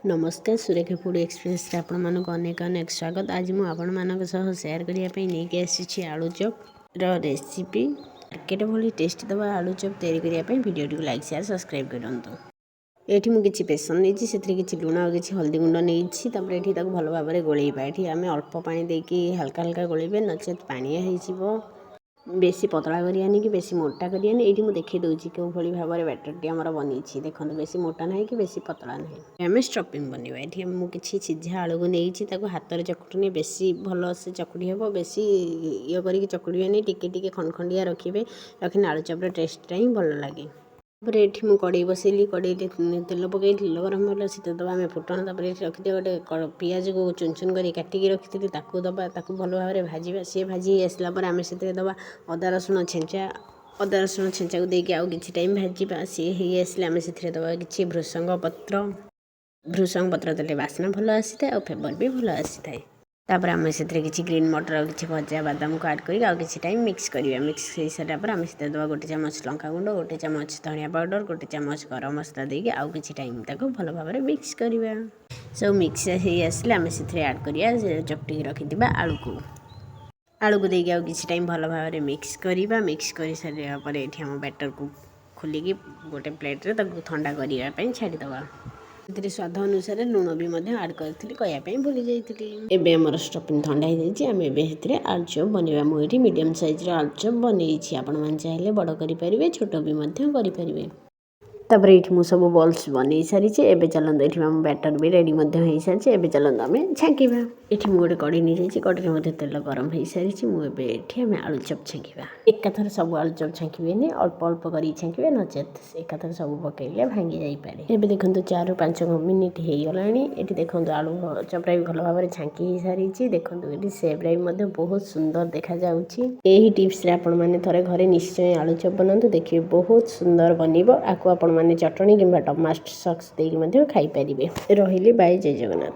नमस्कार Surekha food express आपण मानक अनेक अनेक स्वागत। आज मुझे आपण मानक सह शेयर करने नहीं आसी आलू चप रेसिपी मार्केट भली टेस्ट दवा आलू चप तैयारी करने video T like share subscribe करूँ। ये मुझे किसी बेसन नहीं किसी लुण और किसी हल्दी गुंड नहीं ये भल भाव में गोलेबा ये आम अल्प पानी देकी हल्का हल्का गोलेबे नचेत पानिया हो बेसी पतला करियानी कि बेसी मोटा करियानी। ये मुझे देखी दूसरी क्यों भली भाव में बैटरटी आमर बनी देखो बेसी मोटा ना कि बेसी पतला ना आम स्टफिंग बनवा ये मुझे किसी सिझा आलू को नहीं हाथ चकुटनी बेसी भल से चकुटी हे बेसी ये कर चकुड़े टिके खंडखंडिया रखिए रखने आलू चपर टेस्टा ही भल लगे। ये मुझे कड़े बसैली कड़े तेल पकई तेल गरम होगा शीत दबा आम फुटन रखिदे गोटे पियाज को चुन चुन कर काटिकी रखी दबा भल भाव में भाजा सी भाजी आसला आम से दबा अदा रसुण छेचा को देके आउ किसी टाइम भाजा सी हो आसले आम से दबा कि भृसंग पत्र देले बास्ना भल आसी था और फ्लेवर भी भल आसी था। तापर आम से किसी ग्रीन मटर और किसी भजा बादाम को आड कर किसी टाइम मिक्स करवा मिक्स कर सारापर आम से दबा गोटे चामच लंका गुंड गोटे चामच धनिया पाउडर गोटे चामच गरम मसला देके आउ किसी टाइम भल भाव में मिक्स करवा सब मिक्स हो आसले आम से आड कर चपटी रखी आलू को देके आउ किसी टाइम भल भाव में मिक्स कर सारापर ये आम बैटर को खोलिकी गोटे प्लेट्रे ठंडा करने छाड़ीदे स्वाद अनुसार लुण भी आड करी कहवाई भूली जाइए। एबे आमर स्टफिंग ठंडा हो जाए आलू चप बनवा मुझे मीडियम साइज आलू चप बनई आपण चाहिए बड़ करेंगे छोट भी करेंगे। तापर ये मुझे सब बल्स बन सारी एवं चलते ये आम बैटर भी रेडी हो सारी एवं चलते आम छाँकवा ये गोटे कड़ी नहीं जाइए कड़ी तेल गरम हो सारी मुझे आम आलू चप छाँकवा एकाथर सब आलू चप छाँकबे अल्प अल्प कर छाँकबे नचेत एकाथर सब पकड़े भांगी जापे। एवं देखो 4 ରୁ 5 मिनिट हो गला ये देखो आलू चपटा भी भल भाव में छाँकी सारी देखो ये सेप्रा भी बहुत सुंदर देखा यही टिप्स आपने थे घरे निश्चय आलू चप बनातु देखिए बहुत सुंदर बनब आपको मैंने चटनी कि टमाटो सॉस देकी खाई पारे। रही बाय जय जगन्नाथ।